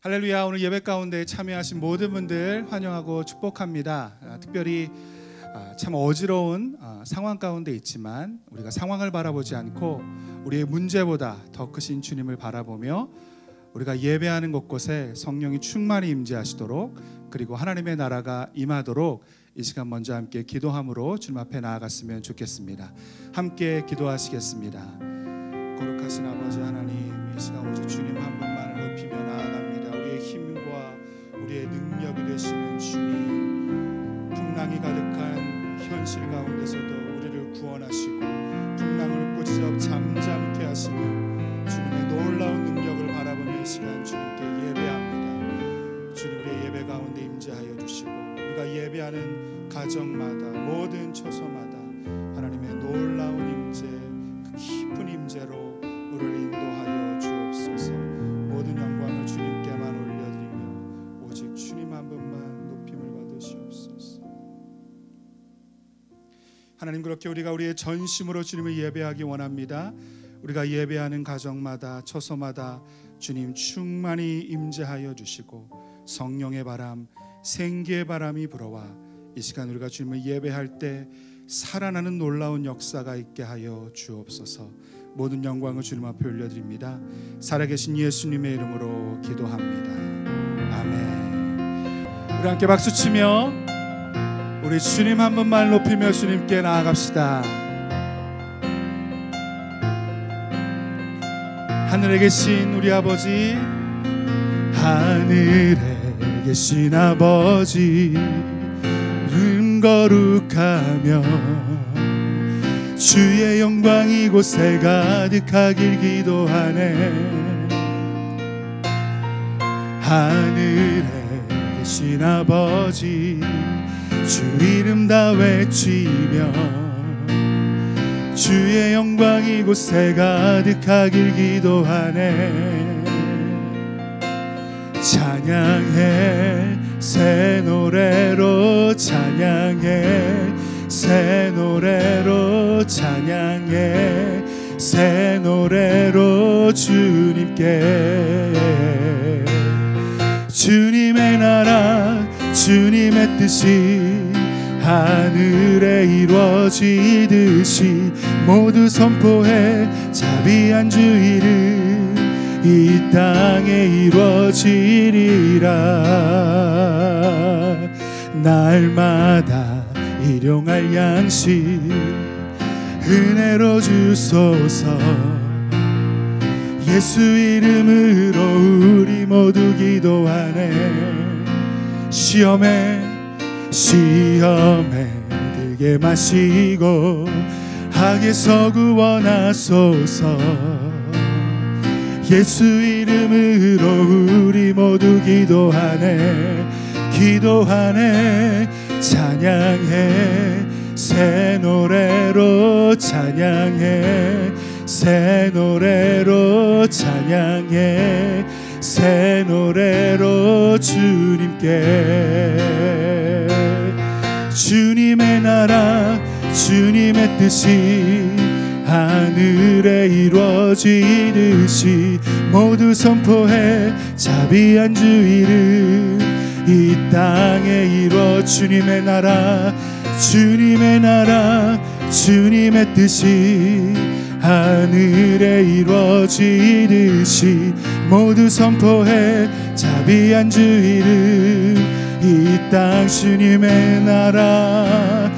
할렐루야. 오늘 예배 가운데 참여하신 모든 분들 환영하고 축복합니다. 특별히 참 어지러운 상황 가운데 있지만 우리가 상황을 바라보지 않고 우리의 문제보다 더 크신 주님을 바라보며 우리가 예배하는 곳곳에 성령이 충만히 임재하시도록, 그리고 하나님의 나라가 임하도록 이 시간 먼저 함께 기도함으로 주님 앞에 나아갔으면 좋겠습니다. 함께 기도하시겠습니다. 거룩하신 아버지 하나님, 이 시간 오직 주님 한 분만을 높이며 나아갑니다. 우리의 힘과 우리의 능력이 되시는 주님, 풍랑이 가득한 현실 가운데서도 우리를 구원하시고 풍랑을 꾸짖어 잠잠케 하시는 주님의 놀라운 능력을 바라보며 이 시간 주님께 예배합니다. 주님, 우리의 예배 가운데 임재하여 주시고 우리가 예배하는 가정마다 모든 처소마다 하나님의 놀라운 임재, 그 깊은 임재로 우리를 인도하여 주옵소서. 모든 영광을 주님께만 올려드리며 오직 주님 한 분만 높임을 받으시옵소서. 하나님, 그렇게 우리가 우리의 전심으로 주님을 예배하기 원합니다. 우리가 예배하는 가정마다 처소마다 주님 충만히 임재하여 주시고 성령의 바람, 생기의 바람이 불어와 이 시간 우리가 주님을 예배할 때 살아나는 놀라운 역사가 있게 하여 주옵소서. 모든 영광을 주님 앞에 올려드립니다. 살아계신 예수님의 이름으로 기도합니다. 아멘. 우리 함께 박수치며 우리 주님 한 분만 높이며 주님께 나아갑시다. 하늘에 계신 우리 아버지, 하늘에 계신 아버지, 거룩하며 주의 영광이 이곳에 가득하길 기도하네. 하늘에 계신 아버지, 주 이름 다 외치며 주의 영광이 이곳에 가득하길 기도하네. 찬양해 새 노래로, 찬양해 새 노래로, 찬양해 새 노래로 주님께. 주님의 나라, 주님의 뜻이 하늘에 이루어지듯이 모두 선포해 자비한 주 이름 이 땅에 이루어지리라. 날마다 일용할 양식 은혜로 주소서. 예수 이름으로 우리 모두 기도하네. 시험에 들게 마시고 악에서 구원하소서. 예수 이름으로 우리 모두 기도하네. 기도하네. 찬양해 새 노래로, 찬양해 새 노래로, 찬양해 새 노래로 주님께. 주님의 나라, 주님의 뜻이 하늘에 이루어지듯이 모두 선포해 자비한 주 이름 이 땅에 이루어. 주님의 나라, 주님의 나라, 주님의 뜻이 하늘에 이루어지듯이 모두 선포해 자비한 주 이름 이 땅. 주님의 나라,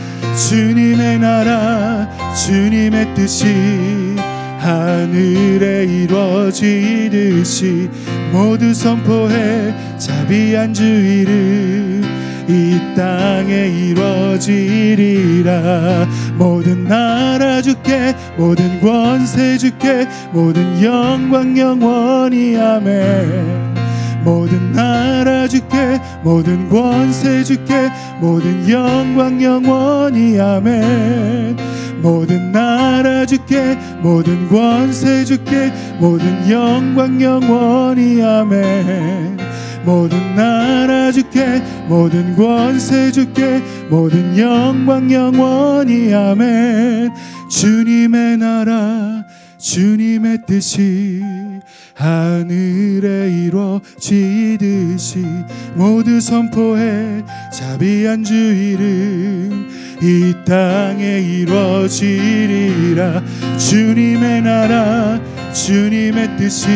주님의 나라, 주님의 뜻이 하늘에 이루어지듯이 모두 선포해 자비한 주 이름 이 땅에 이루어지리라. 모든 나라 주께, 모든 권세 주께, 모든 영광 영원히 아멘. 모든 나라 주께, 모든 권세 주께, 모든 영광 영원히 아멘. 모든 나라 주께, 모든 권세 주께, 모든 영광 영원히 아멘. 모든 나라 주께, 모든 권세 주께, 모든 영광 영원히 아멘. 주님의 나라, 주님의 뜻이 하늘에 이루어지듯이 모두 선포해 자비한 주 이름 이 땅에 이루어지리라. 주님의 나라 주님의 뜻이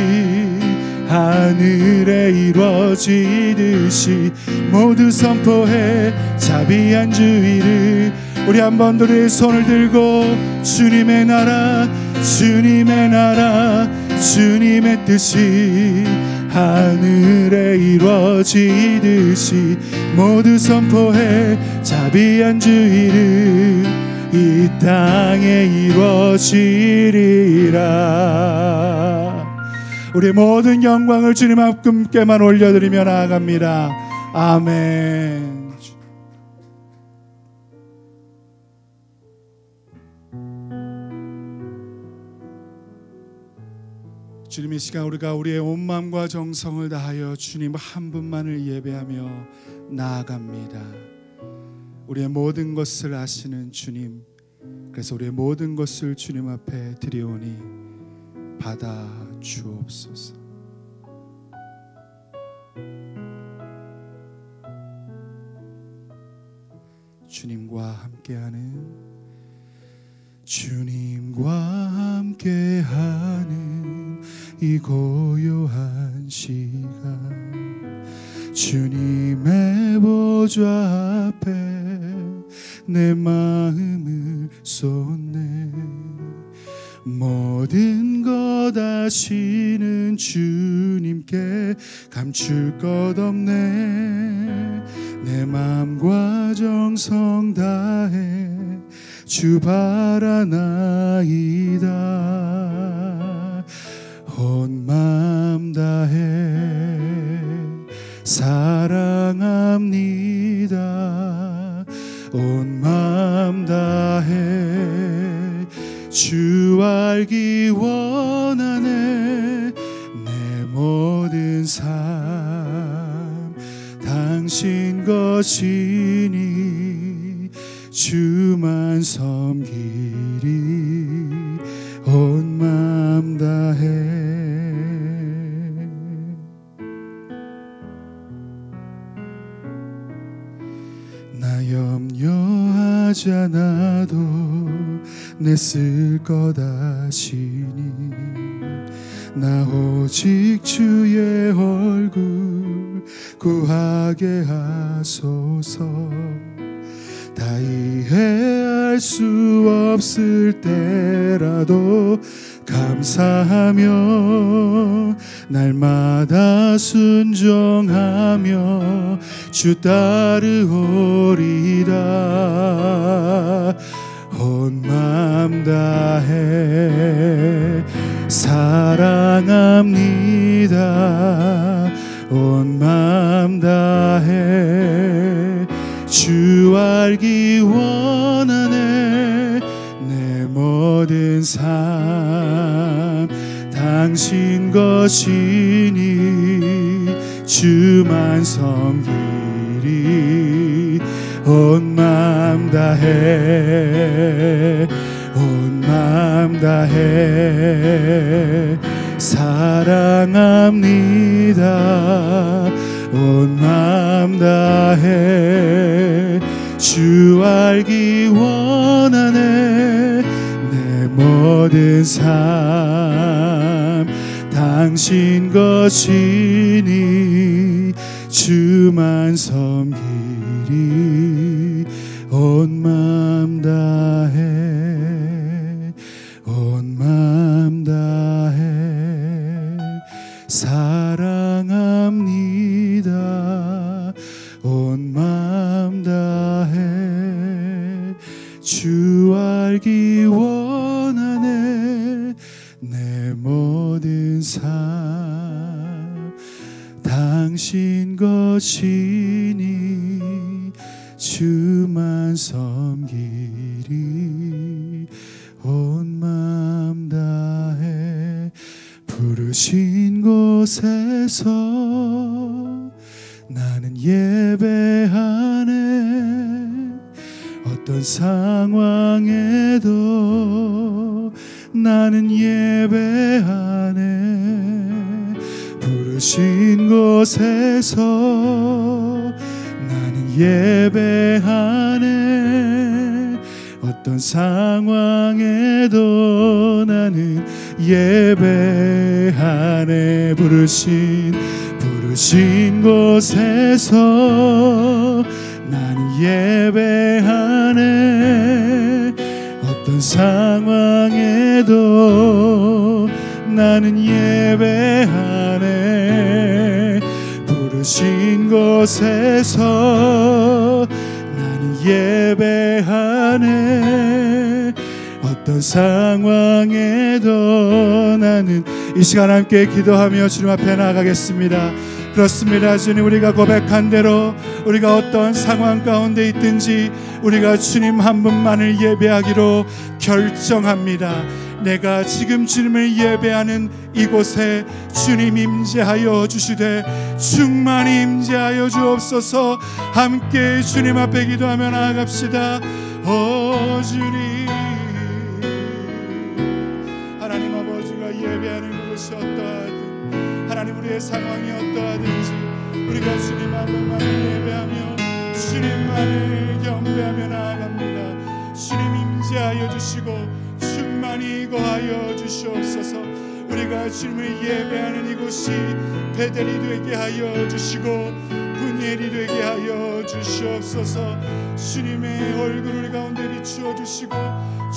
하늘에 이루어지듯이 모두 선포해 자비한 주 이름. 우리 한 번 더 우리의 손을 들고 주님의 나라 주님의 나라 주님의 뜻이 하늘에 이루어지듯이 모두 선포해 자비한 주 이름 이 땅에 이루어지리라. 우리 모든 영광을 주님 앞께만 올려드리며 나아갑니다. 아멘. 주님, 이 시간 우리가 우리의 온 마음과 정성을 다하여 주님 한 분만을 예배하며 나아갑니다. 우리의 모든 것을 아시는 주님, 그래서 우리의 모든 것을 주님 앞에 드리오니 받아 주옵소서. 주님과 함께하는 이 고요한 시간 주님의 보좌 앞에 내 마음을 쏟네. 모든 것 아시는 주님께 감출 것 없네. 내 마음과 정성 다해 주 바라나이다. 온 마음 다해 사랑합니다. 온 마음 다해 주 알기 원하네. 내 모든 삶 당신 것이니 주만 섬기리. 온 마음 다해 나 염려하지 않아도 내 쓸 것 아시니. 나 오직 주의 얼굴 구하게 하소서. 다 이해할 수 없을 때라도 감사하며 날마다 순종하며 주 따르오리다. 온 마음 다해 사랑합니다. 온 마음 다해 주 알기 원하네. 내 모든 삶 당신 것이니 주만 섬기리. 온 마음 다해 온 마음 다해 사랑합니다. 온 마음 다해 주 알기 원하네. 내 모든 삶 당신 것이니 주만 섬기리. 온 마음 다해 온 마음 다해 사랑합니다. 온 마음 다해 주 알기 원하네. 내 모든 삶 당신 것이니 주만 섬기리. 온 마음 다해 부르신 곳에서 나는 예배하네. 어떤 상황에도 나는 예배하네. 부르신 곳에서 나는 예배하네. 어떤 상황에도 나는 예배하네. 부르신 곳에서 나는 예배하네. 어떤 상황에도 나는 예배하네. 부르신 곳에서 나는 예배하네. 어떤 상황에도 나는 이 시간 함께 기도하며 주님 앞에 나아가겠습니다. 그렇습니다. 주님, 우리가 고백한 대로 우리가 어떤 상황 가운데 있든지 우리가 주님 한 분만을 예배하기로 결정합니다. 내가 지금 주님을 예배하는 이곳에 주님 임재하여 주시되 충만히 임재하여 주옵소서. 함께 주님 앞에 기도하며 나아갑시다. 주님, 하나님 아버지가 예배하는 그것이 어떠하든, 하나님 우리의 상황이 어떠하든지 우리가 주님 한 분만을 예배하며 주님만을 경배하며 나아갑니다. 주님 임재하여 주시고 충만히 거하여 주시옵소서. 우리가 주님을 예배하는 이곳이 베델이 되게 하여 주시고 분이엘이 되게 하여 주시옵소서. 주님의 얼굴 우리 가운데 비추어 주시고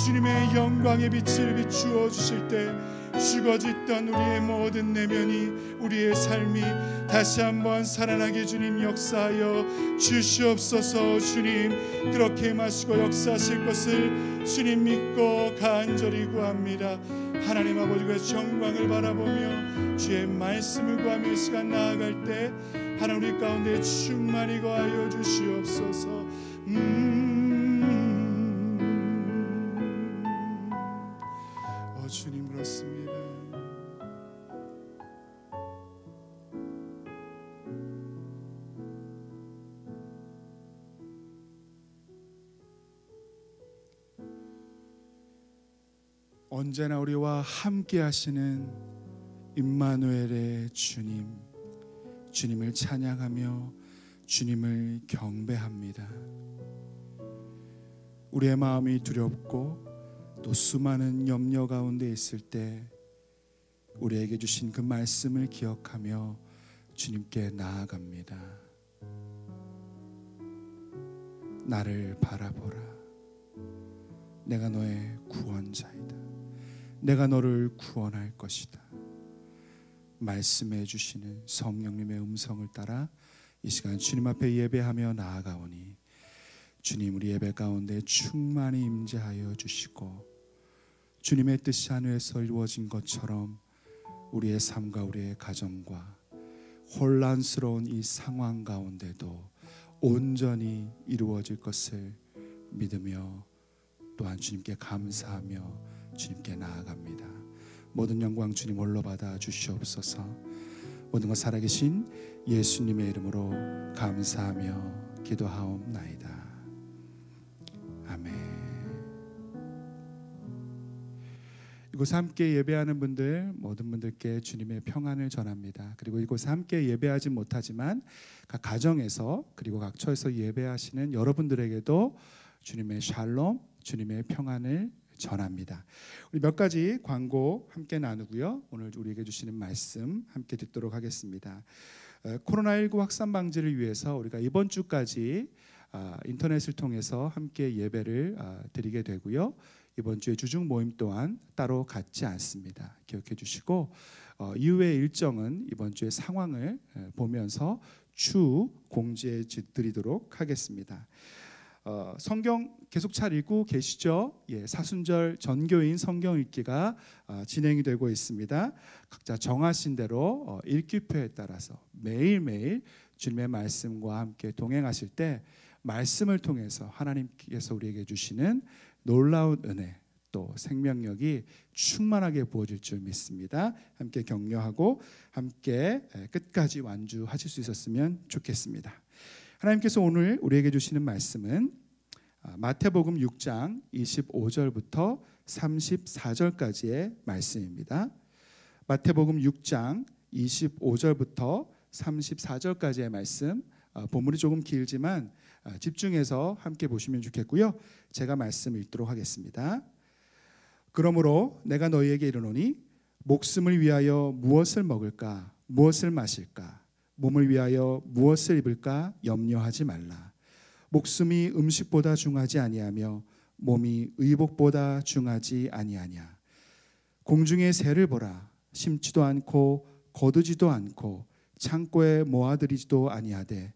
주님의 영광의 빛을 비추어 주실 때 죽어졌던 우리의 모든 내면이, 우리의 삶이 다시 한번 살아나게 주님 역사하여 주시옵소서. 주님 그렇게 마시고 역사하실 것을 주님 믿고 간절히 구합니다. 하나님 아버지가 영광을 바라보며 주의 말씀을 구하며 이 시간 나아갈 때 하나님 우리 가운데 충만히 거하여 주시옵소서. 주님 그렇습니다. 언제나 우리와 함께 하시는 임마누엘의 주님, 주님을 찬양하며 주님을 경배합니다. 우리의 마음이 두렵고 또 수많은 염려 가운데 있을 때 우리에게 주신 그 말씀을 기억하며 주님께 나아갑니다. 나를 바라보라. 내가 너의 구원자이다. 내가 너를 구원할 것이다. 말씀해 주시는 성령님의 음성을 따라 이 시간 주님 앞에 예배하며 나아가오니 주님 우리 예배 가운데 충만히 임재하여 주시고 주님의 뜻이 하늘에서 이루어진 것처럼 우리의 삶과 우리의 가정과 혼란스러운 이 상황 가운데도 온전히 이루어질 것을 믿으며 또한 주님께 감사하며 주님께 나아갑니다. 모든 영광 주님 홀로 받아 주시옵소서. 모든 것 살아계신 예수님의 이름으로 감사하며 기도하옵나이다. 아멘. 이곳에 함께 예배하는 분들 모든 분들께 주님의 평안을 전합니다. 그리고 이곳에 함께 예배하지 못하지만 각 가정에서 그리고 각 처에서 예배하시는 여러분들에게도 주님의 샬롬, 주님의 평안을 전합니다. 우리 몇 가지 광고 함께 나누고요. 오늘 우리에게 주시는 말씀 함께 듣도록 하겠습니다. 코로나19 확산 방지를 위해서 우리가 이번 주까지 인터넷을 통해서 함께 예배를 드리게 되고요. 이번 주에 주중 모임 또한 따로 갖지 않습니다. 기억해 주시고 이후의 일정은 이번 주의 상황을 보면서 추후 공지해 드리도록 하겠습니다. 성경 계속 잘 읽고 계시죠? 사순절 전교인 성경 읽기가 진행이 되고 있습니다. 각자 정하신 대로 읽기표에 따라서 매일매일 주님의 말씀과 함께 동행하실 때 말씀을 통해서 하나님께서 우리에게 주시는 놀라운 은혜 또 생명력이 충만하게 부어질 줄 믿습니다. 함께 격려하고 함께 끝까지 완주하실 수 있었으면 좋겠습니다. 하나님께서 오늘 우리에게 주시는 말씀은 마태복음 6장 25절부터 34절까지의 말씀입니다. 마태복음 6장 25절부터 34절까지의 말씀, 본문이 조금 길지만 집중해서 함께 보시면 좋겠고요. 제가 말씀 읽도록 하겠습니다. 그러므로 내가 너희에게 이르노니 목숨을 위하여 무엇을 먹을까 무엇을 마실까 몸을 위하여 무엇을 입을까 염려하지 말라. 목숨이 음식보다 중하지 아니하며 몸이 의복보다 중하지 아니하냐. 공중의 새를 보라. 심지도 않고 거두지도 않고 창고에 모아들이지도 아니하되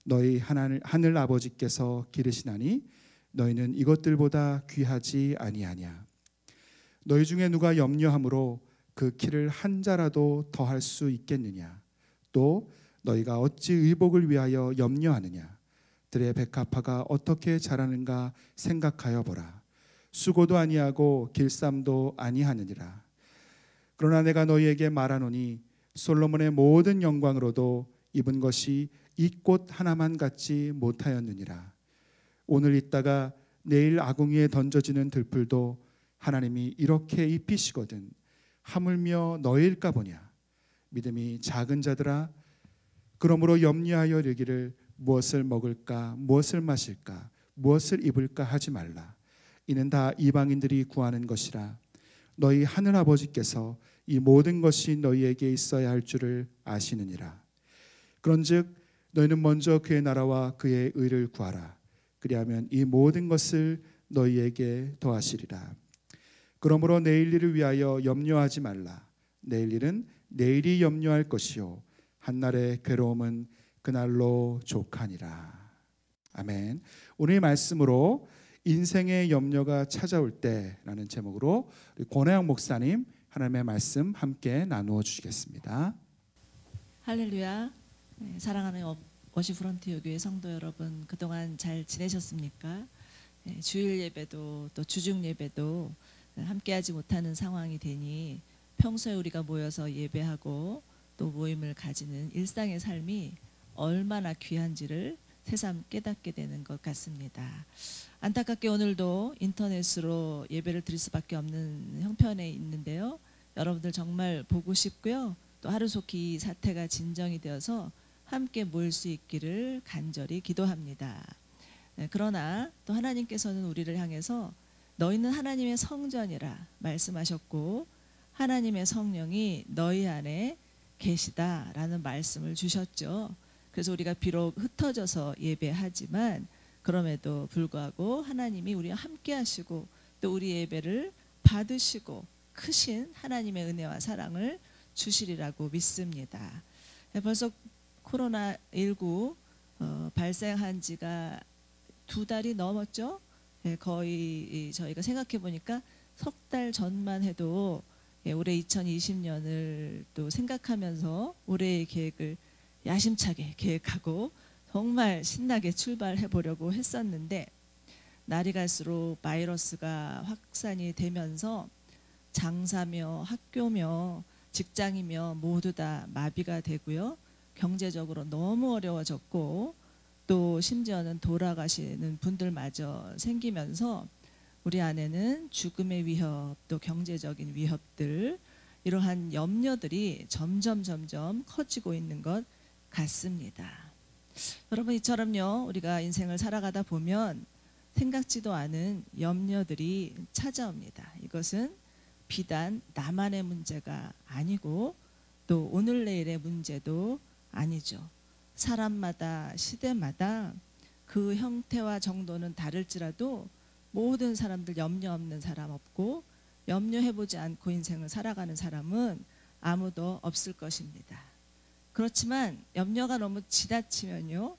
너희 하늘 아버지께서 기르시나니 너희는 이것들보다 귀하지 아니하냐. 너희 중에 누가 염려함으로 그 키를 한 자라도 더할 수 있겠느냐. 또 너희가 어찌 의복을 위하여 염려하느냐. 들의 백합화가 어떻게 자라는가 생각하여 보라. 수고도 아니하고 길쌈도 아니하느니라. 그러나 내가 너희에게 말하노니 솔로몬의 모든 영광으로도 입은 것이 이 꽃 하나만 같지 못하였느니라. 오늘 있다가 내일 아궁이에 던져지는 들풀도 하나님이 이렇게 입히시거든 하물며 너희일까 보냐. 믿음이 작은 자들아, 그러므로 염려하여 이르기를 무엇을 먹을까 무엇을 마실까 무엇을 입을까 하지 말라. 이는 다 이방인들이 구하는 것이라. 너희 하늘 아버지께서 이 모든 것이 너희에게 있어야 할 줄을 아시느니라. 그런즉 너희는 먼저 그의 나라와 그의 의를 구하라. 그리하면 이 모든 것을 너희에게 더하시리라. 그러므로 내일 일을 위하여 염려하지 말라. 내일 일은 내일이 염려할 것이요 한날의 괴로움은 그날로 족하니라. 아멘. 오늘 말씀으로 인생의 염려가 찾아올 때라는 제목으로 권혜영 목사님 하나님의 말씀 함께 나누어 주시겠습니다. 할렐루야. 사랑하는 워시프런트 교회 성도 여러분, 그동안 잘 지내셨습니까? 주일 예배도 또 주중 예배도 함께하지 못하는 상황이 되니 평소에 우리가 모여서 예배하고 또 모임을 가지는 일상의 삶이 얼마나 귀한지를 새삼 깨닫게 되는 것 같습니다. 안타깝게 오늘도 인터넷으로 예배를 드릴 수밖에 없는 형편에 있는데요. 여러분들 정말 보고 싶고요. 또 하루속히 이 사태가 진정이 되어서 함께 모일 수 있기를 간절히 기도합니다. 그러나 또 하나님께서는 우리를 향해서 너희는 하나님의 성전이라 말씀하셨고 하나님의 성령이 너희 안에 계시다라는 말씀을 주셨죠. 그래서 우리가 비록 흩어져서 예배하지만 그럼에도 불구하고 하나님이 우리와 함께 하시고 또 우리 예배를 받으시고 크신 하나님의 은혜와 사랑을 주시리라고 믿습니다. 벌써 코로나19 발생한 지가 2달이 넘었죠. 거의 저희가 생각해 보니까 석 달 전만 해도 올해 2020년을 또 생각하면서 올해의 계획을 야심차게 계획하고 정말 신나게 출발해 보려고 했었는데 날이 갈수록 바이러스가 확산이 되면서 장사며 학교며 직장이며 모두 다 마비가 되고요. 경제적으로 너무 어려워졌고 또 심지어는 돌아가시는 분들마저 생기면서 우리 안에는 죽음의 위협 또 경제적인 위협들 이러한 염려들이 점점 커지고 있는 것 같습니다. 여러분 이처럼요 우리가 인생을 살아가다 보면 생각지도 않은 염려들이 찾아옵니다. 이것은 비단 나만의 문제가 아니고 또 오늘 내일의 문제도 아니죠. 사람마다 시대마다 그 형태와 정도는 다를지라도 모든 사람들 염려 없는 사람 없고 염려해보지 않고 인생을 살아가는 사람은 아무도 없을 것입니다. 그렇지만 염려가 너무 지나치면요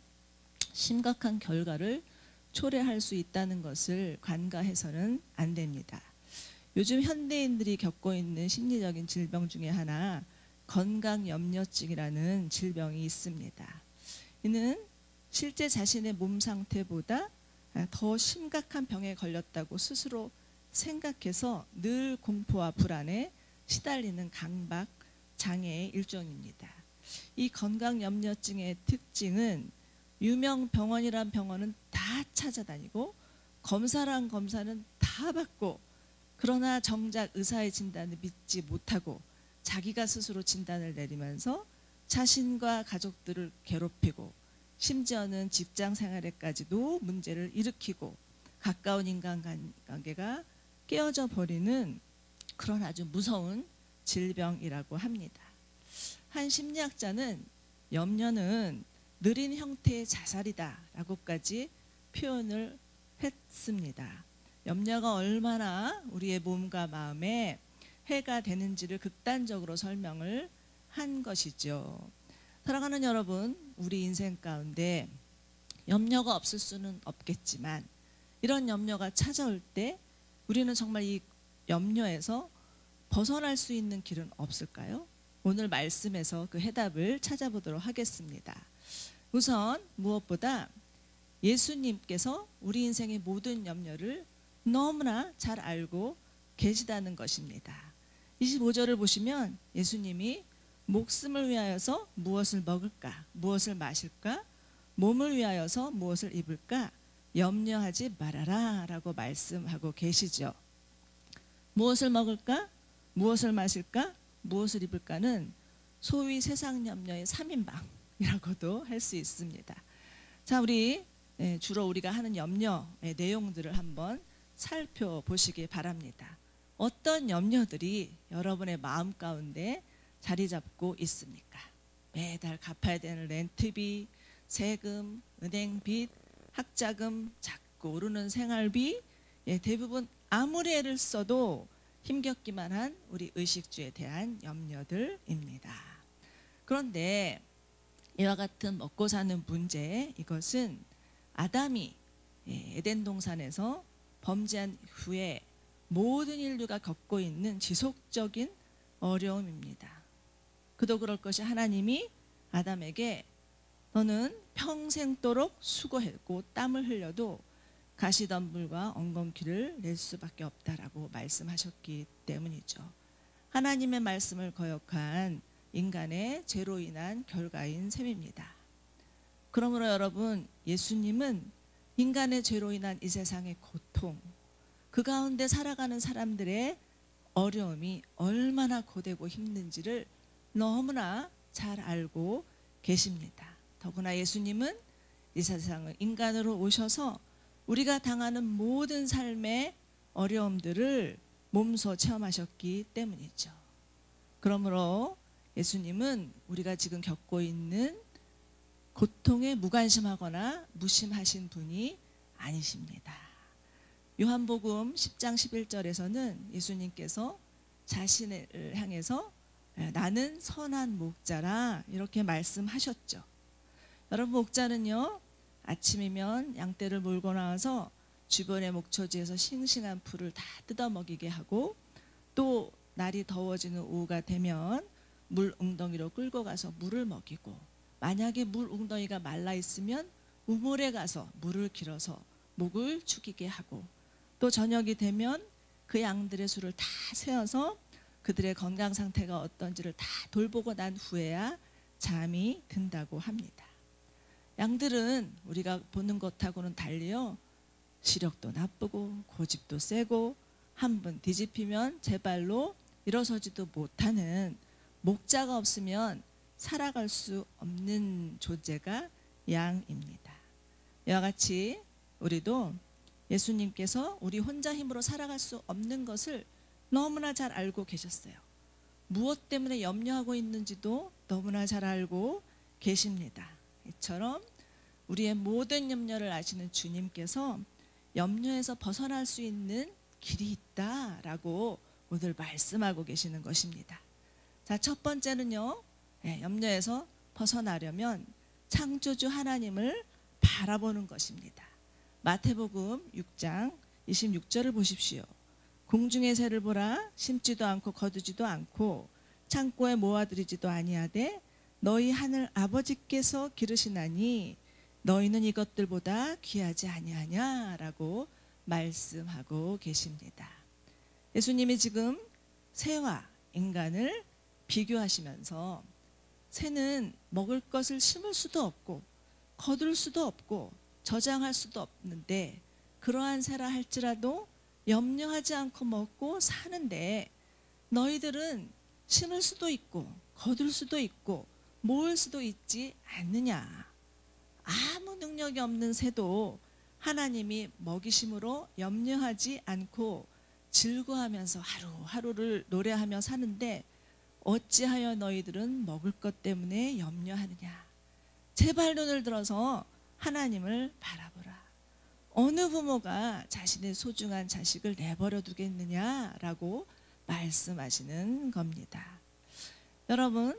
심각한 결과를 초래할 수 있다는 것을 간과해서는 안 됩니다. 요즘 현대인들이 겪고 있는 심리적인 질병 중에 하나 건강염려증이라는 질병이 있습니다. 이는 실제 자신의 몸 상태보다 더 심각한 병에 걸렸다고 스스로 생각해서 늘 공포와 불안에 시달리는 강박 장애의 일종입니다. 이 건강염려증의 특징은 유명 병원이란 병원은 다 찾아다니고 검사란 검사는 다 받고 그러나 정작 의사의 진단을 믿지 못하고 자기가 스스로 진단을 내리면서 자신과 가족들을 괴롭히고 심지어는 직장 생활에까지도 문제를 일으키고 가까운 인간관계가 깨어져 버리는 그런 아주 무서운 질병이라고 합니다. 한 심리학자는 염려는 느린 형태의 자살이다라고까지 표현을 했습니다. 염려가 얼마나 우리의 몸과 마음에 해가 되는지를 극단적으로 설명을 한 것이죠. 사랑하는 여러분, 우리 인생 가운데 염려가 없을 수는 없겠지만 이런 염려가 찾아올 때 우리는 정말 이 염려에서 벗어날 수 있는 길은 없을까요? 오늘 말씀에서 그 해답을 찾아보도록 하겠습니다. 우선 무엇보다 예수님께서 우리 인생의 모든 염려를 너무나 잘 알고 계시다는 것입니다. 25절을 보시면 예수님이 목숨을 위하여서 무엇을 먹을까, 무엇을 마실까, 몸을 위하여서 무엇을 입을까 염려하지 말아라 라고 말씀하고 계시죠. 무엇을 먹을까, 무엇을 마실까, 무엇을 입을까는 소위 세상 염려의 3인방이라고도 할 수 있습니다. 자, 우리 주로 우리가 하는 염려의 내용들을 한번 살펴보시기 바랍니다. 어떤 염려들이 여러분의 마음 가운데 자리 잡고 있습니까? 매달 갚아야 되는 렌트비, 세금, 은행빚, 학자금, 자꾸 오르는 생활비, 대부분 아무리 애를 써도 힘겹기만 한 우리 의식주에 대한 염려들입니다. 그런데 이와 같은 먹고 사는 문제, 이것은 아담이 에덴 동산에서 범죄한 후에 모든 인류가 겪고 있는 지속적인 어려움입니다. 그도 그럴 것이 하나님이 아담에게 너는 평생도록 수고했고 땀을 흘려도 가시덤불과 엉겅퀴를 낼 수밖에 없다라고 말씀하셨기 때문이죠. 하나님의 말씀을 거역한 인간의 죄로 인한 결과인 셈입니다. 그러므로 여러분, 예수님은 인간의 죄로 인한 이 세상의 고통, 그 가운데 살아가는 사람들의 어려움이 얼마나 고되고 힘든지를 너무나 잘 알고 계십니다. 더구나 예수님은 이 세상을 인간으로 오셔서 우리가 당하는 모든 삶의 어려움들을 몸소 체험하셨기 때문이죠. 그러므로 예수님은 우리가 지금 겪고 있는 고통에 무관심하거나 무심하신 분이 아니십니다. 요한복음 10장 11절에서는 예수님께서 자신을 향해서 나는 선한 목자라 이렇게 말씀하셨죠. 여러분, 목자는요, 아침이면 양떼를 몰고 나와서 주변의 목초지에서 싱싱한 풀을 다 뜯어 먹이게 하고 또 날이 더워지는 오후가 되면 물 웅덩이로 끌고 가서 물을 먹이고 만약에 물 웅덩이가 말라 있으면 우물에 가서 물을 길어서 목을 축이게 하고 또 저녁이 되면 그 양들의 수를 다 세어서 그들의 건강 상태가 어떤지를 다 돌보고 난 후에야 잠이 든다고 합니다. 양들은 우리가 보는 것하고는 달리요, 시력도 나쁘고 고집도 세고 한 번 뒤집히면 제 발로 일어서지도 못하는 목자가 없으면 살아갈 수 없는 존재가 양입니다. 이와 같이 우리도 예수님께서 우리 혼자 힘으로 살아갈 수 없는 것을 너무나 잘 알고 계셨어요. 무엇 때문에 염려하고 있는지도 너무나 잘 알고 계십니다. 이처럼 우리의 모든 염려를 아시는 주님께서 염려에서 벗어날 수 있는 길이 있다라고 오늘 말씀하고 계시는 것입니다. 자, 첫 번째는요, 염려에서 벗어나려면 창조주 하나님을 바라보는 것입니다. 마태복음 6장 26절을 보십시오. 공중의 새를 보라, 심지도 않고 거두지도 않고 창고에 모아들이지도 아니하되 너희 하늘 아버지께서 기르시나니 너희는 이것들보다 귀하지 아니하냐라고 말씀하고 계십니다. 예수님이 지금 새와 인간을 비교하시면서 새는 먹을 것을 심을 수도 없고 거둘 수도 없고 저장할 수도 없는데 그러한 새라 할지라도 염려하지 않고 먹고 사는데 너희들은 심을 수도 있고 거둘 수도 있고 모을 수도 있지 않느냐. 아무 능력이 없는 새도 하나님이 먹이심으로 염려하지 않고 즐거워하면서 하루하루를 노래하며 사는데 어찌하여 너희들은 먹을 것 때문에 염려하느냐. 제발 눈을 들어서 하나님을 바라보라. 어느 부모가 자신의 소중한 자식을 내버려 두겠느냐라고 말씀하시는 겁니다. 여러분,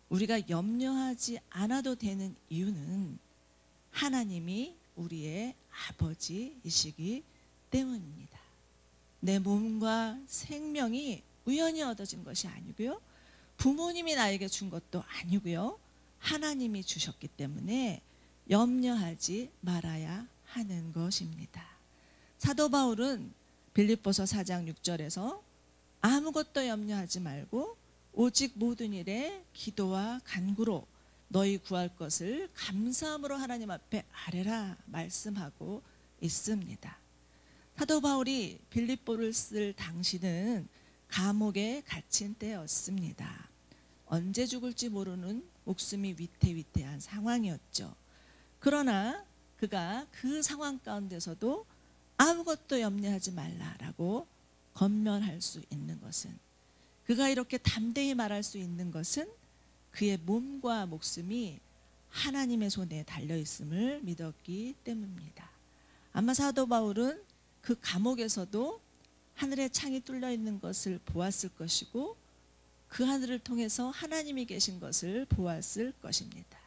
우리가 염려하지 않아도 되는 이유는 하나님이 우리의 아버지이시기 때문입니다. 내 몸과 생명이 우연히 얻어진 것이 아니고요. 부모님이 나에게 준 것도 아니고요. 하나님이 주셨기 때문에 염려하지 말아야 하는 것입니다. 사도 바울은 빌립보서 4장 6절에서 아무것도 염려하지 말고 오직 모든 일에 기도와 간구로 너희 구할 것을 감사함으로 하나님 앞에 아뢰라 말씀하고 있습니다. 사도 바울이 빌립보를 쓸 당시는 감옥에 갇힌 때였습니다. 언제 죽을지 모르는 목숨이 위태위태한 상황이었죠. 그러나 그가 그 상황 가운데서도 아무것도 염려하지 말라라고 권면할 수 있는 것은, 그가 이렇게 담대히 말할 수 있는 것은 그의 몸과 목숨이 하나님의 손에 달려있음을 믿었기 때문입니다. 아마 사도 바울은 그 감옥에서도 하늘의 창이 뚫려 있는 것을 보았을 것이고 그 하늘을 통해서 하나님이 계신 것을 보았을 것입니다.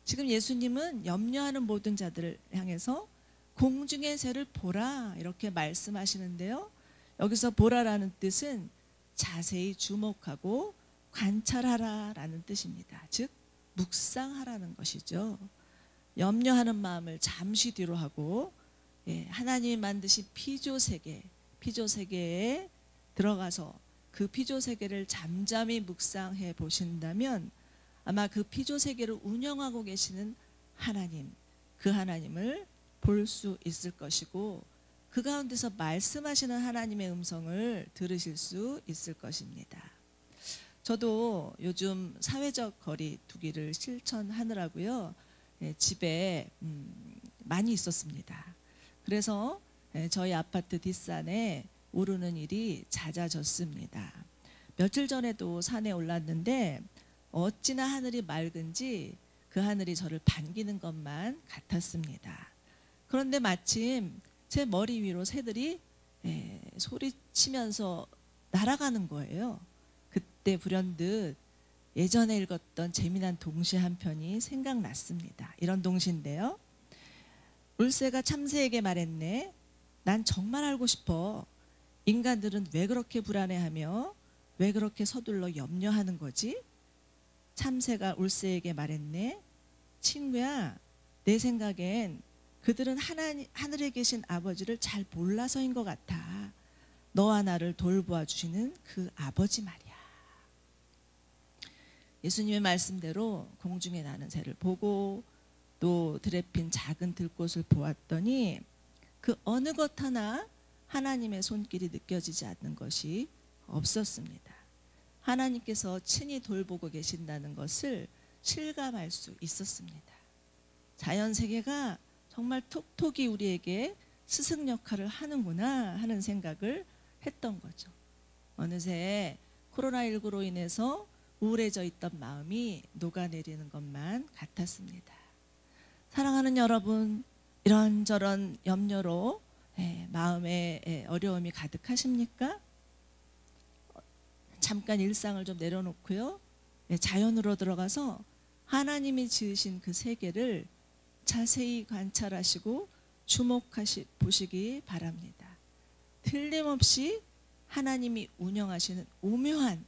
지금 예수님은 염려하는 모든 자들을 향해서 공중의 새를 보라 이렇게 말씀하시는데요. 여기서 보라라는 뜻은 자세히 주목하고 관찰하라라는 뜻입니다. 즉 묵상하라는 것이죠. 염려하는 마음을 잠시 뒤로 하고 하나님이 만드신 피조세계에 들어가서 그 피조세계를 잠잠히 묵상해 보신다면 아마 그 피조세계를 운영하고 계시는 하나님, 그 하나님을 볼 수 있을 것이고 그 가운데서 말씀하시는 하나님의 음성을 들으실 수 있을 것입니다. 저도 요즘 사회적 거리 두기를 실천하느라고요. 집에 많이 있었습니다. 그래서 저희 아파트 뒷산에 오르는 일이 잦아졌습니다. 며칠 전에도 산에 올랐는데 어찌나 하늘이 맑은지 그 하늘이 저를 반기는 것만 같았습니다. 그런데 마침 제 머리 위로 새들이 소리치면서 날아가는 거예요. 그때 불현듯 예전에 읽었던 재미난 동시 한 편이 생각났습니다. 이런 동시인데요. 울새가 참새에게 말했네. 난 정말 알고 싶어. 인간들은 왜 그렇게 불안해하며 왜 그렇게 서둘러 염려하는 거지? 참새가 울새에게 말했네. 친구야, 내 생각엔 그들은 하늘에 계신 아버지를 잘 몰라서인 것 같아. 너와 나를 돌보아 주시는 그 아버지 말이야. 예수님의 말씀대로 공중에 나는 새를 보고 또 들에 핀 작은 들꽃을 보았더니 그 어느 것 하나 하나님의 손길이 느껴지지 않는 것이 없었습니다. 하나님께서 친히 돌보고 계신다는 것을 실감할 수 있었습니다. 자연세계가 정말 톡톡이 우리에게 스승 역할을 하는구나 하는 생각을 했던 거죠. 어느새 코로나19로 인해서 우울해져 있던 마음이 녹아내리는 것만 같았습니다. 사랑하는 여러분, 이런저런 염려로 마음에 어려움이 가득하십니까? 잠깐 일상을 좀 내려놓고요. 자연으로 들어가서 하나님이 지으신 그 세계를 자세히 관찰하시고 보시기 바랍니다. 틀림없이 하나님이 운영하시는 오묘한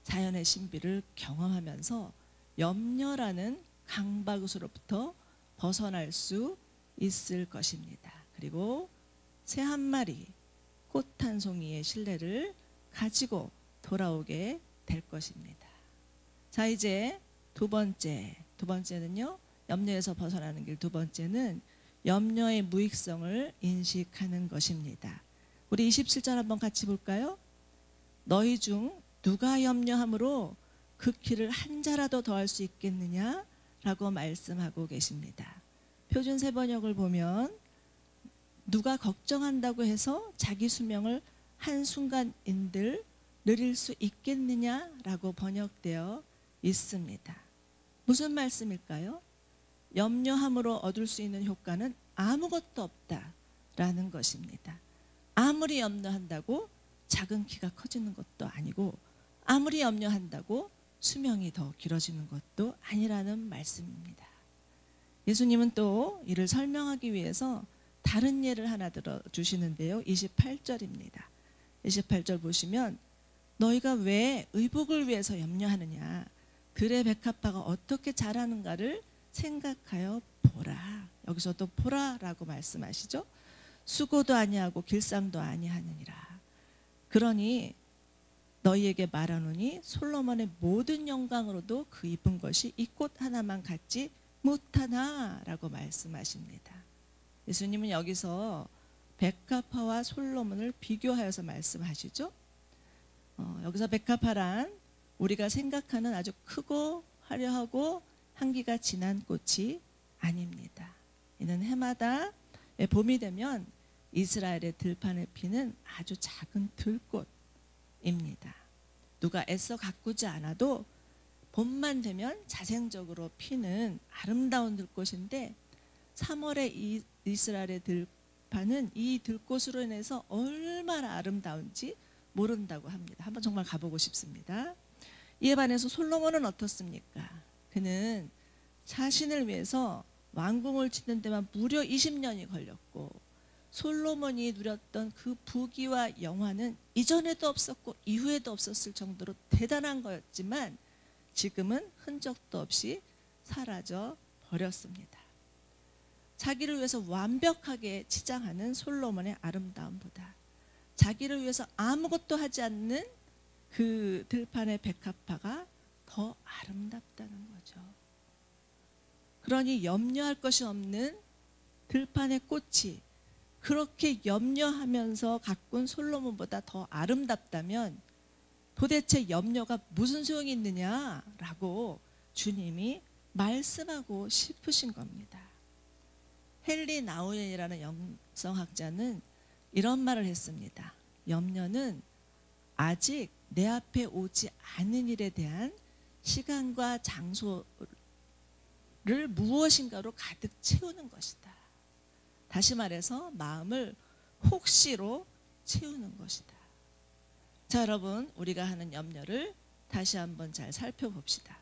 자연의 신비를 경험하면서 염려라는 강박으로부터 벗어날 수 있을 것입니다. 그리고 새 한 마리, 꽃 한 송이의 신뢰를 가지고 돌아오게 될 것입니다. 자, 이제 두 번째는요. 염려에서 벗어나는 길 두 번째는 염려의 무익성을 인식하는 것입니다. 우리 27절 한번 같이 볼까요? 너희 중 누가 염려함으로 그 키를 한 자라도 더할 수 있겠느냐? 라고 말씀하고 계십니다. 표준 세번역을 보면 누가 걱정한다고 해서 자기 수명을 한순간인들 느릴 수 있겠느냐라고 번역되어 있습니다. 무슨 말씀일까요? 염려함으로 얻을 수 있는 효과는 아무것도 없다라는 것입니다. 아무리 염려한다고 작은 키가 커지는 것도 아니고 아무리 염려한다고 수명이 더 길어지는 것도 아니라는 말씀입니다. 예수님은 또 이를 설명하기 위해서 다른 예를 하나 들어주시는데요. 28절입니다. 28절 보시면 너희가 왜 의복을 위해서 염려하느냐? 들의 백합화가 어떻게 자라는가를 생각하여 보라. 여기서도 보라라고 말씀하시죠. 수고도 아니하고 길상도 아니하느니라. 그러니 너희에게 말하노니 솔로몬의 모든 영광으로도 그 입은 것이 이 꽃 하나만 같지 못하나라고 말씀하십니다. 예수님은 여기서 백합화와 솔로몬을 비교하여서 말씀하시죠. 여기서 백합화란 우리가 생각하는 아주 크고 화려하고 향기가 진한 꽃이 아닙니다. 이는 해마다 봄이 되면 이스라엘의 들판에 피는 아주 작은 들꽃입니다. 누가 애써 가꾸지 않아도 봄만 되면 자생적으로 피는 아름다운 들꽃인데 3월에 이스라엘의 들판은 이 들꽃으로 인해서 얼마나 아름다운지 모른다고 합니다. 한번 정말 가보고 싶습니다. 이에 반해서 솔로몬은 어떻습니까? 그는 자신을 위해서 왕궁을 짓는 데만 무려 20년이 걸렸고 솔로몬이 누렸던 그 부귀와 영화는 이전에도 없었고 이후에도 없었을 정도로 대단한 거였지만 지금은 흔적도 없이 사라져 버렸습니다. 자기를 위해서 완벽하게 치장하는 솔로몬의 아름다움보다 자기를 위해서 아무것도 하지 않는 그 들판의 백합화가 더 아름답다는 거죠. 그러니 염려할 것이 없는 들판의 꽃이 그렇게 염려하면서 가꾼 솔로몬보다 더 아름답다면 도대체 염려가 무슨 소용이 있느냐라고 주님이 말씀하고 싶으신 겁니다. 헨리 나우엔이라는 영성학자는 이런 말을 했습니다. 염려는 아직 내 앞에 오지 않은 일에 대한 시간과 장소를 무엇인가로 가득 채우는 것이다. 다시 말해서 마음을 혹시로 채우는 것이다. 자, 여러분, 우리가 하는 염려를 다시 한번 잘 살펴봅시다.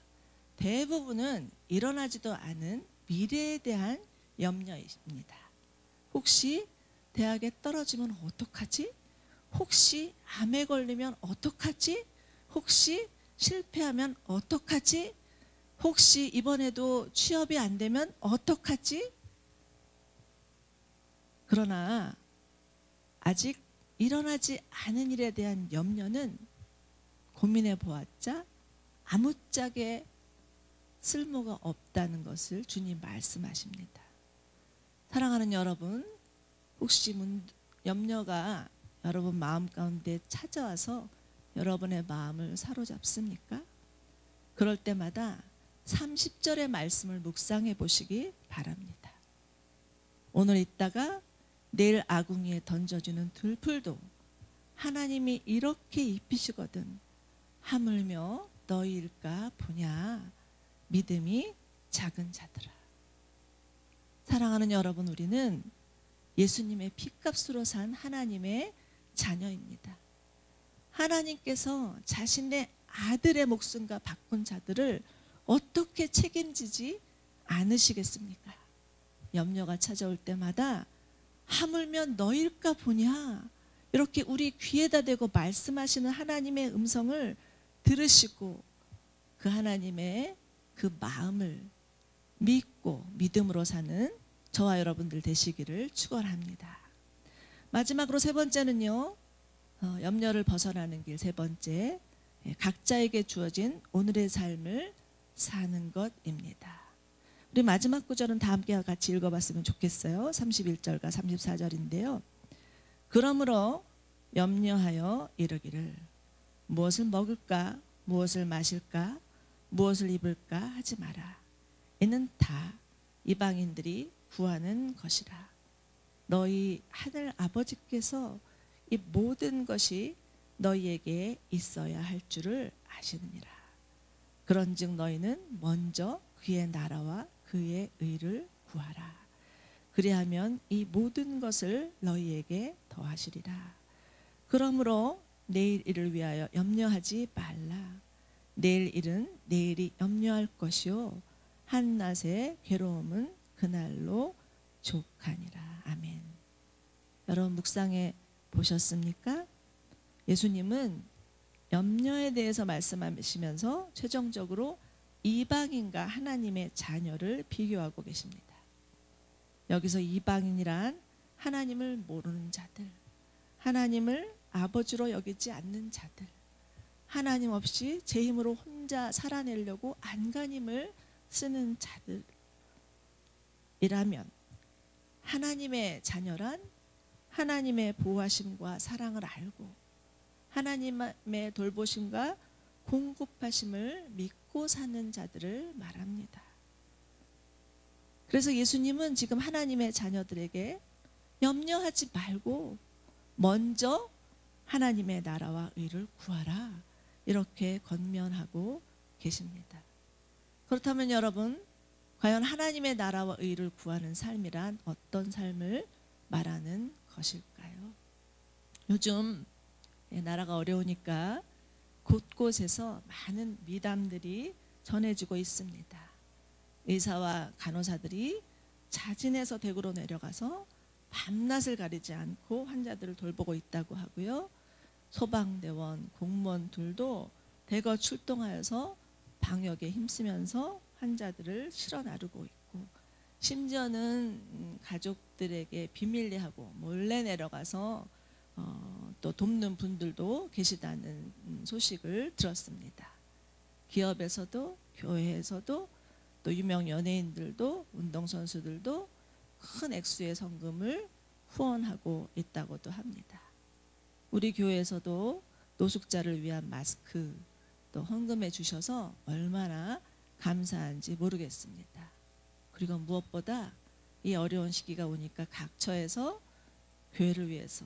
대부분은 일어나지도 않은 미래에 대한 염려입니다. 혹시 대학에 떨어지면 어떡하지? 혹시 암에 걸리면 어떡하지? 혹시 실패하면 어떡하지? 혹시 이번에도 취업이 안 되면 어떡하지? 그러나 아직 일어나지 않은 일에 대한 염려는 고민해 보았자 아무짝에 쓸모가 없다는 것을 주님 말씀하십니다. 사랑하는 여러분, 혹시 염려가 여러분 마음 가운데 찾아와서 여러분의 마음을 사로잡습니까? 그럴 때마다 30절의 말씀을 묵상해 보시기 바랍니다. 오늘 있다가 내일 아궁이에 던져주는 들풀도 하나님이 이렇게 입히시거든 하물며 너희일까 보냐 믿음이 작은 자들아. 사랑하는 여러분, 우리는 예수님의 피값으로 산 하나님의 자녀입니다. 하나님께서 자신의 아들의 목숨과 바꾼 자들을 어떻게 책임지지 않으시겠습니까? 염려가 찾아올 때마다 하물며 너일까 보냐 이렇게 우리 귀에다 대고 말씀하시는 하나님의 음성을 들으시고 그 하나님의 그 마음을 믿고 믿음으로 사는 저와 여러분들 되시기를 축원합니다. 마지막으로 세 번째는요, 염려를 벗어나는 길 세 번째, 각자에게 주어진 오늘의 삶을 사는 것입니다. 우리 마지막 구절은 다 함께 같이 읽어봤으면 좋겠어요. 31절과 34절인데요. 그러므로 염려하여 이르기를 무엇을 먹을까 무엇을 마실까 무엇을 입을까 하지 마라. 이는 다 이방인들이 구하는 것이라. 너희 하늘 아버지께서 이 모든 것이 너희에게 있어야 할 줄을 아시느니라. 그런즉 너희는 먼저 그의 나라와 그의 의를 구하라. 그리하면 이 모든 것을 너희에게 더하시리라. 그러므로 내일 일을 위하여 염려하지 말라. 내일 일은 내일이 염려할 것이요 한낮의 괴로움은 그날로 족하니라. 아멘. 여러분 묵상해 보셨습니까? 예수님은 염려에 대해서 말씀하시면서 최종적으로 이방인과 하나님의 자녀를 비교하고 계십니다. 여기서 이방인이란 하나님을 모르는 자들, 하나님을 아버지로 여기지 않는 자들, 하나님 없이 제 힘으로 혼자 살아내려고 안간힘을 쓰는 자들이라면, 하나님의 자녀란 하나님의 보호하심과 사랑을 알고 하나님의 돌보심과 공급하심을 믿고 사는 자들을 말합니다. 그래서 예수님은 지금 하나님의 자녀들에게 염려하지 말고 먼저 하나님의 나라와 의를 구하라, 이렇게 권면하고 계십니다. 그렇다면 여러분, 과연 하나님의 나라와 의를 구하는 삶이란 어떤 삶을 말하는 것일까요? 요즘 나라가 어려우니까 곳곳에서 많은 미담들이 전해지고 있습니다. 의사와 간호사들이 자진해서 대구로 내려가서 밤낮을 가리지 않고 환자들을 돌보고 있다고 하고요. 소방대원, 공무원들도 대거 출동하여서 방역에 힘쓰면서 환자들을 실어 나르고 있고, 심지어는 가족들에게 비밀리 하고 몰래 내려가서 또 돕는 분들도 계시다는 소식을 들었습니다. 기업에서도 교회에서도 또 유명 연예인들도 운동선수들도 큰 액수의 성금을 후원하고 있다고도 합니다. 우리 교회에서도 노숙자를 위한 마스크 또 헌금해 주셔서 얼마나 감사한지 모르겠습니다. 그리고 무엇보다 이 어려운 시기가 오니까 각처에서 교회를 위해서,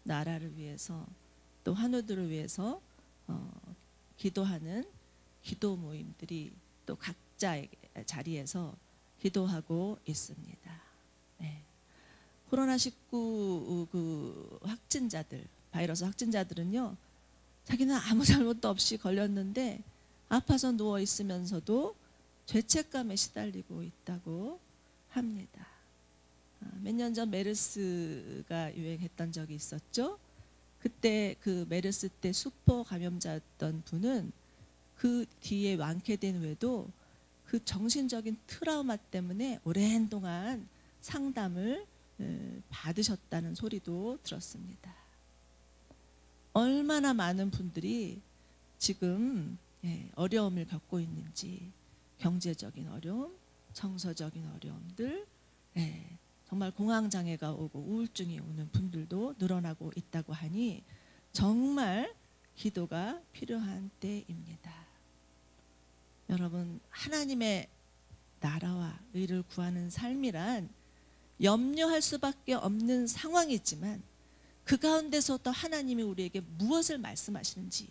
나라를 위해서, 또 환우들을 위해서 기도하는 기도 모임들이 또 각자의 자리에서 기도하고 있습니다. 네. 코로나19 그 확진자들, 바이러스 확진자들은요, 자기는 아무 잘못도 없이 걸렸는데 아파서 누워 있으면서도 죄책감에 시달리고 있다고 합니다. 몇 년 전 메르스가 유행했던 적이 있었죠. 그때 그 메르스 때 수포 감염자였던 분은 그 뒤에 완쾌된 후에도 그 정신적인 트라우마 때문에 오랜 동안 상담을 받으셨다는 소리도 들었습니다. 얼마나 많은 분들이 지금 어려움을 겪고 있는지, 경제적인 어려움, 정서적인 어려움들, 정말 공황장애가 오고 우울증이 오는 분들도 늘어나고 있다고 하니 정말 기도가 필요한 때입니다. 여러분, 하나님의 나라와 의를 구하는 삶이란 염려할 수밖에 없는 상황이지만 그 가운데서도 하나님이 우리에게 무엇을 말씀하시는지,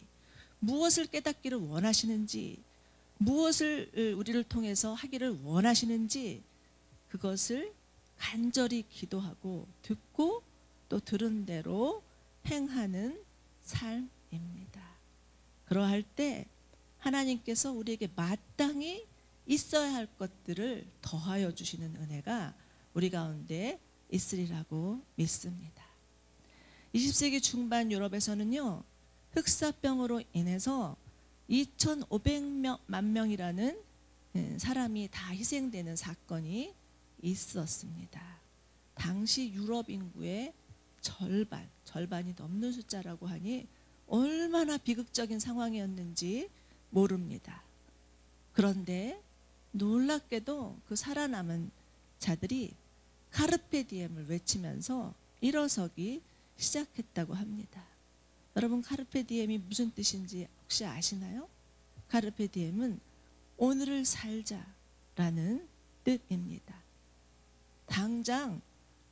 무엇을 깨닫기를 원하시는지, 무엇을 우리를 통해서 하기를 원하시는지, 그것을 간절히 기도하고 듣고 또 들은 대로 행하는 삶입니다. 그러할 때 하나님께서 우리에게 마땅히 있어야 할 것들을 더하여 주시는 은혜가 우리 가운데 있으리라고 믿습니다. 20세기 중반 유럽에서는요, 흑사병으로 인해서 2,500만 명이라는 사람이 다 희생되는 사건이 있었습니다. 당시 유럽 인구의 절반이 넘는 숫자라고 하니 얼마나 비극적인 상황이었는지 모릅니다. 그런데 놀랍게도 그 살아남은 자들이 카르페 디엠을 외치면서 일어서기 시작했다고 합니다. 여러분, 카르페 디엠이 무슨 뜻인지 혹시 아시나요? 카르페 디엠은 오늘을 살자라는 뜻입니다. 당장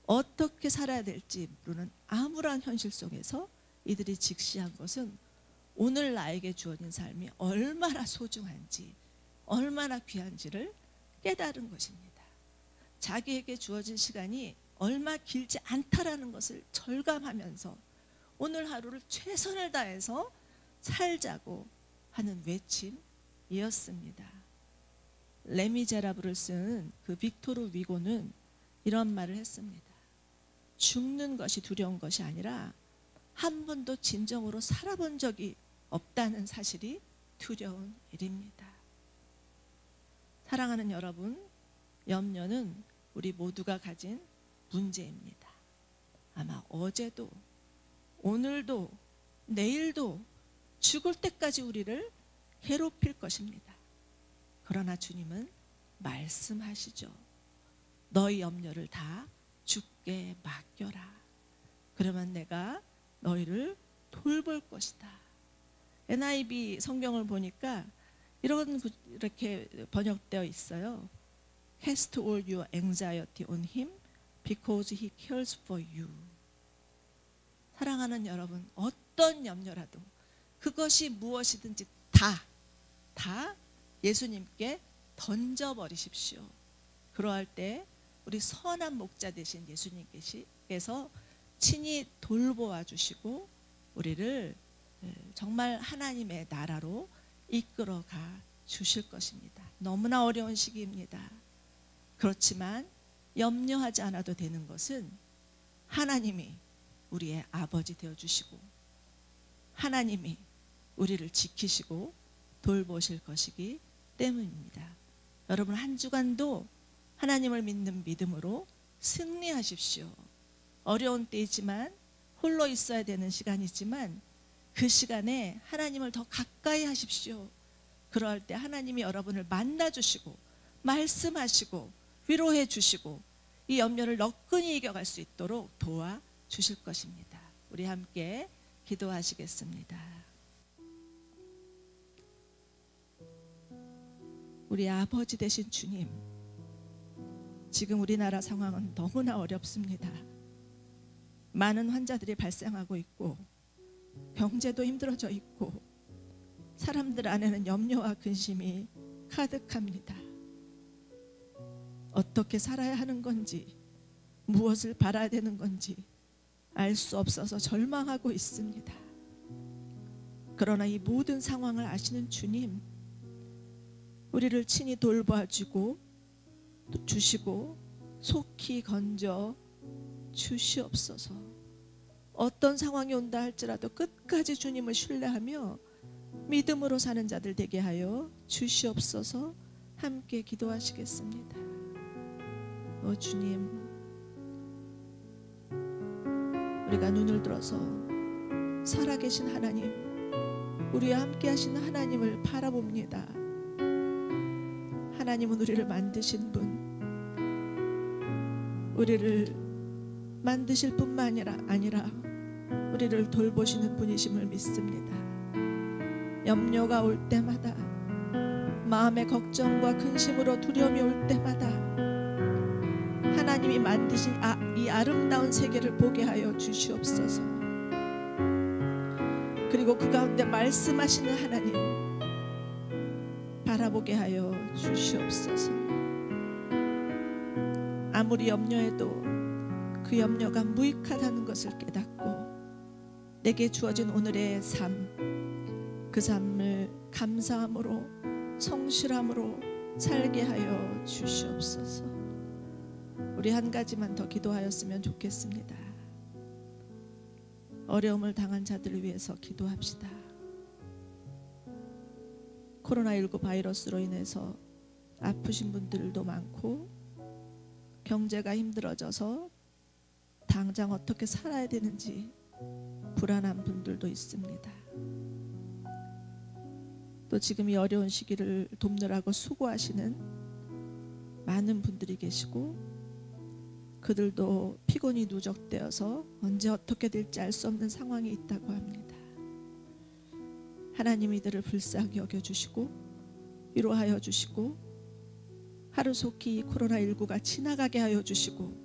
어떻게 살아야 될지 모르는 암울한 현실 속에서 이들이 직시한 것은 오늘 나에게 주어진 삶이 얼마나 소중한지, 얼마나 귀한지를 깨달은 것입니다. 자기에게 주어진 시간이 얼마 길지 않다라는 것을 절감하면서 오늘 하루를 최선을 다해서 살자고 하는 외침이었습니다. 레미제라블을 쓴 그 빅토르 위고는 이런 말을 했습니다. 죽는 것이 두려운 것이 아니라 한 번도 진정으로 살아본 적이 없다는 사실이 두려운 일입니다. 사랑하는 여러분, 염려는 우리 모두가 가진 문제입니다. 아마 어제도, 오늘도, 내일도 죽을 때까지 우리를 괴롭힐 것입니다. 그러나 주님은 말씀하시죠. 너희 염려를 다 주께 맡겨라. 그러면 내가 너희를 돌볼 것이다. NIV 성경을 보니까 이렇게 번역되어 있어요. Cast all your anxiety on him because he cares for you. 사랑하는 여러분, 어떤 염려라도 그것이 무엇이든지 다 예수님께 던져버리십시오. 그러할 때 우리 선한 목자 되신 예수님께서 친히 돌보아 주시고 우리를 정말 하나님의 나라로 이끌어가 주실 것입니다. 너무나 어려운 시기입니다. 그렇지만 염려하지 않아도 되는 것은 하나님이 우리의 아버지 되어주시고 하나님이 우리를 지키시고 돌보실 것이기 때문입니다. 여러분, 한 주간도 하나님을 믿는 믿음으로 승리하십시오. 어려운 때이지만, 홀로 있어야 되는 시간이지만 그 시간에 하나님을 더 가까이 하십시오. 그럴 때 하나님이 여러분을 만나주시고 말씀하시고 위로해 주시고 이 염려를 너끈히 이겨갈 수 있도록 도와주실 것입니다. 우리 함께 기도하시겠습니다. 우리 아버지 되신 주님, 지금 우리나라 상황은 너무나 어렵습니다. 많은 환자들이 발생하고 있고 경제도 힘들어져 있고 사람들 안에는 염려와 근심이 가득합니다. 어떻게 살아야 하는 건지, 무엇을 바라야 되는 건지 알 수 없어서 절망하고 있습니다. 그러나 이 모든 상황을 아시는 주님, 우리를 친히 돌봐주고 주시고 속히 건져 주시옵소서. 어떤 상황이 온다 할지라도 끝까지 주님을 신뢰하며 믿음으로 사는 자들 되게 하여 주시옵소서. 함께 기도하시겠습니다. 주님, 우리가 눈을 들어서 살아계신 하나님, 우리와 함께 하시는 하나님을 바라봅니다. 하나님은 우리를 만드신 분, 우리를 만드실 뿐만 아니라 우리를 돌보시는 분이심을 믿습니다. 염려가 올 때마다, 마음의 걱정과 근심으로 두려움이 올 때마다 하나님이 만드신 이 아름다운 세계를 보게 하여 주시옵소서. 그리고 그 가운데 말씀하시는 하나님 바라보게 하여 주시옵소서. 아무리 염려해도 그 염려가 무익하다는 것을 깨닫고 내게 주어진 오늘의 삶, 그 삶을 감사함으로 성실함으로 살게 하여 주시옵소서. 우리 한 가지만 더 기도하였으면 좋겠습니다. 어려움을 당한 자들을 위해서 기도합시다. 코로나19 바이러스로 인해서 아프신 분들도 많고 경제가 힘들어져서 당장 어떻게 살아야 되는지 불안한 분들도 있습니다. 또 지금 이 어려운 시기를 돕느라고 수고하시는 많은 분들이 계시고 그들도 피곤이 누적되어서 언제 어떻게 될지 알 수 없는 상황에 있다고 합니다. 하나님 이들을 불쌍히 여겨주시고 위로하여 주시고 하루속히 코로나19가 지나가게 하여 주시고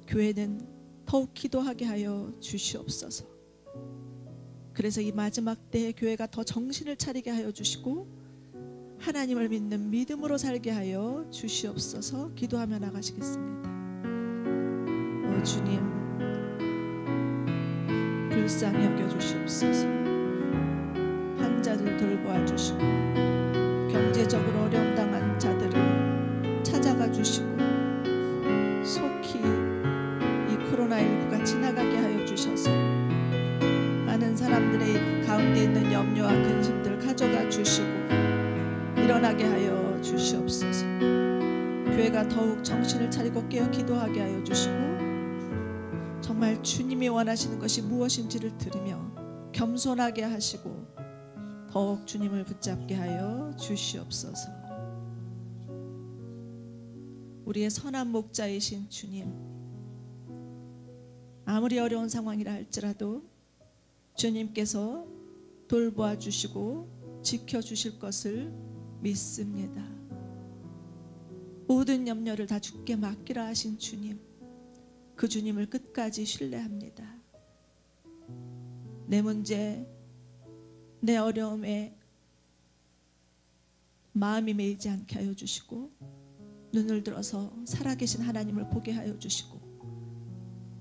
교회는 더욱 기도하게 하여 주시옵소서. 그래서 이 마지막 때에 교회가 더 정신을 차리게 하여 주시고 하나님을 믿는 믿음으로 살게 하여 주시옵소서. 기도하며 나가시겠습니다. 주님 불쌍히 여겨주시옵소서. 환자들 돌보아 주시고 경제적으로 어려움 당한 자들을 찾아가 주시고 속히 이 코로나19가 지나가게 하여 주셔서 많은 사람들의 가운데 있는 염려와 근심들 가져가 주시고 일어나게 하여 주시옵소서. 교회가 더욱 정신을 차리고 깨어 기도하게 하여 주시고 정말 주님이 원하시는 것이 무엇인지를 들으며 겸손하게 하시고 더욱 주님을 붙잡게 하여 주시옵소서. 우리의 선한 목자이신 주님, 아무리 어려운 상황이라 할지라도 주님께서 돌보아 주시고 지켜주실 것을 믿습니다. 모든 염려를 다 주께 맡기라 하신 주님, 그 주님을 끝까지 신뢰합니다. 내 문제, 내 어려움에 마음이 메이지 않게 하여 주시고 눈을 들어서 살아계신 하나님을 보게 하여 주시고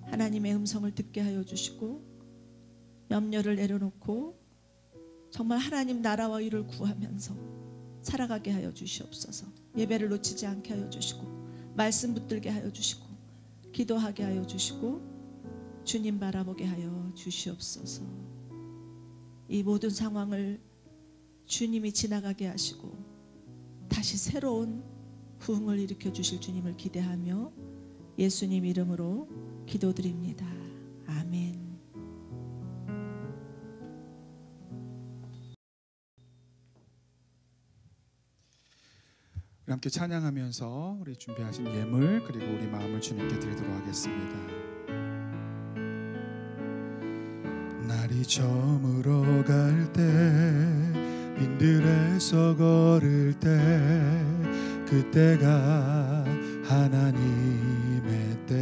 하나님의 음성을 듣게 하여 주시고 염려를 내려놓고 정말 하나님 나라와 의를 구하면서 살아가게 하여 주시옵소서. 예배를 놓치지 않게 하여 주시고 말씀 붙들게 하여 주시고 기도하게 하여 주시고 주님 바라보게 하여 주시옵소서. 이 모든 상황을 주님이 지나가게 하시고 다시 새로운 부흥을 일으켜 주실 주님을 기대하며 예수님 이름으로 기도드립니다. 아멘. 우리 함께 찬양하면서 우리 준비하신 예물 그리고 우리 마음을 주님께 드리도록 하겠습니다. 날이 저물어 갈 때 빈들에서 걸을 때 그때가 하나님의 때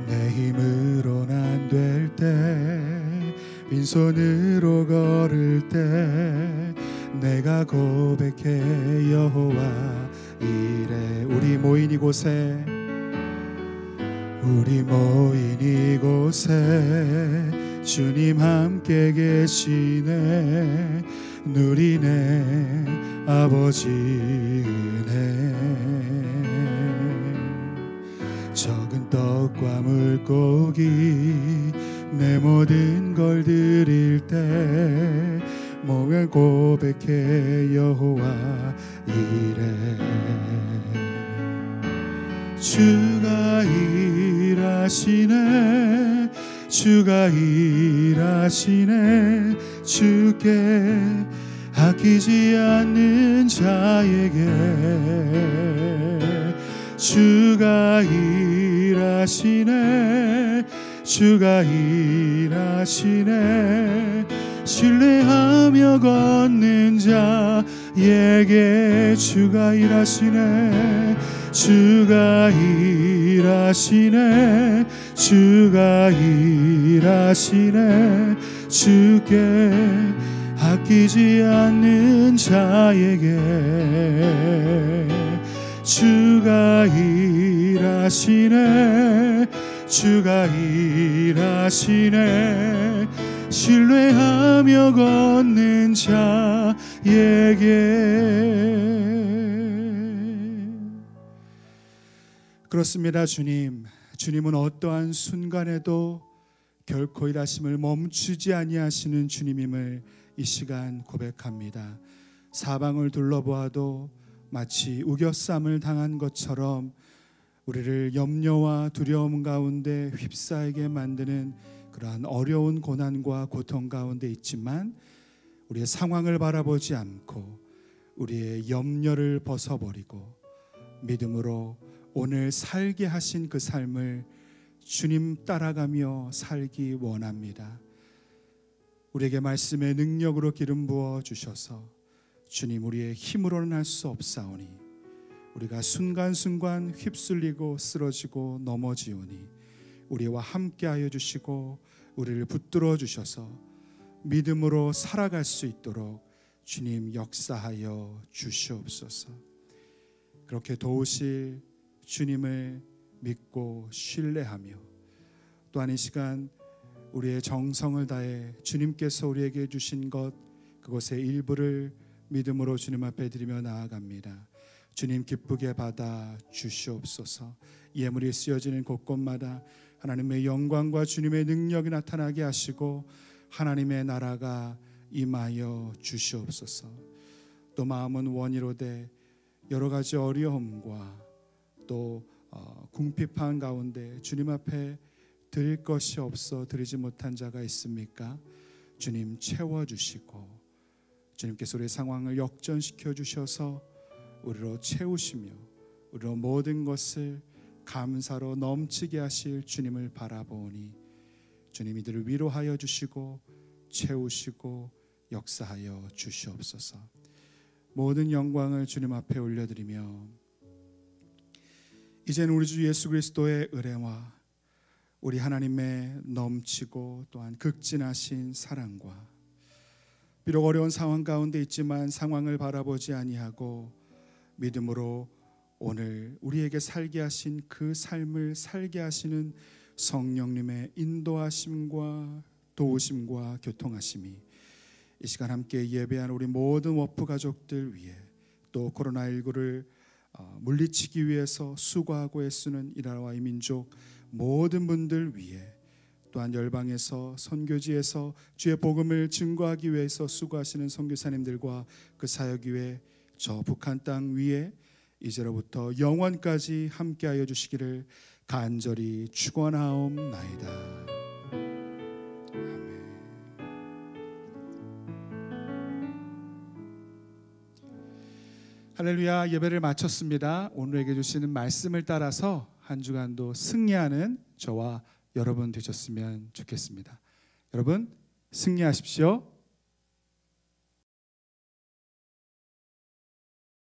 내 힘으로는 안 될 때 빈손으로 걸을 때 내가 고백해 여호와 이래. 우리 모인 이곳에 주님 함께 계시네. 누리네 아버지 은혜. 적은 떡과 물고기 내 모든 걸 드릴 때 몸을 고백해 여호와 이래. 주가 일하시네. 주가 일하시네. 주께 아끼지 않는 자에게 주가 일하시네. 주가 일하시네. 신뢰하며 걷는 자에게 주가 일하시네. 주가 일하시네. 주가 일하시네. 주께 아끼지 않는 자에게 주가 일하시네. 주가 일하시네. 신뢰하며 걷는 자에게. 그렇습니다. 주님은 어떠한 순간에도 결코 일하심을 멈추지 아니하시는 주님임을 이 시간 고백합니다. 사방을 둘러보아도 마치 우겨쌈을 당한 것처럼 우리를 염려와 두려움 가운데 휩싸이게 만드는 그러한 어려운 고난과 고통 가운데 있지만 우리의 상황을 바라보지 않고 우리의 염려를 벗어버리고 믿음으로 오늘 살게 하신 그 삶을 주님 따라가며 살기 원합니다. 우리에게 말씀의 능력으로 기름 부어 주셔서 주님, 우리의 힘으로는 할 수 없사오니 우리가 순간순간 휩쓸리고 쓰러지고 넘어지오니 우리와 함께하여 주시고 우리를 붙들어 주셔서 믿음으로 살아갈 수 있도록 주님 역사하여 주시옵소서. 그렇게 도우실 주님을 믿고 신뢰하며 또한 이 시간 우리의 정성을 다해 주님께서 우리에게 주신 것, 그것의 일부를 믿음으로 주님 앞에 드리며 나아갑니다. 주님 기쁘게 받아 주시옵소서. 예물이 쓰여지는 곳곳마다 하나님의 영광과 주님의 능력이 나타나게 하시고 하나님의 나라가 임하여 주시옵소서. 또 마음은 원이로되 여러 가지 어려움과 또 궁핍한 가운데 주님 앞에 드릴 것이 없어 드리지 못한 자가 있습니까? 주님 채워주시고 주님께서 우리의 상황을 역전시켜 주셔서 우리로 채우시며 우리로 모든 것을 감사로 넘치게 하실 주님을 바라보니 주님 이들을 위로하여 주시고 채우시고 역사하여 주시옵소서. 모든 영광을 주님 앞에 올려드리며 이제는 우리 주 예수 그리스도의 은혜와 우리 하나님의 넘치고 또한 극진하신 사랑과 비록 어려운 상황 가운데 있지만 상황을 바라보지 아니하고 믿음으로 오늘 우리에게 살게 하신 그 삶을 살게 하시는 성령님의 인도하심과 도우심과 교통하심이 이 시간 함께 예배한 우리 모든 워프 가족들 위해 또 코로나19를 물리치기 위해서 수고하고 애쓰는 이 나라와 이 민족 모든 분들 위해 또한 열방에서 선교지에서 주의 복음을 증거하기 위해서 수고하시는 선교사님들과 그 사역 위에 저 북한 땅 위에 이제로부터 영원까지 함께하여 주시기를 간절히 축원하옵나이다. 아멘. 할렐루야. 예배를 마쳤습니다. 오늘에게 주시는 말씀을 따라서 한 주간도 승리하는 저와 여러분 되셨으면 좋겠습니다. 여러분 승리하십시오.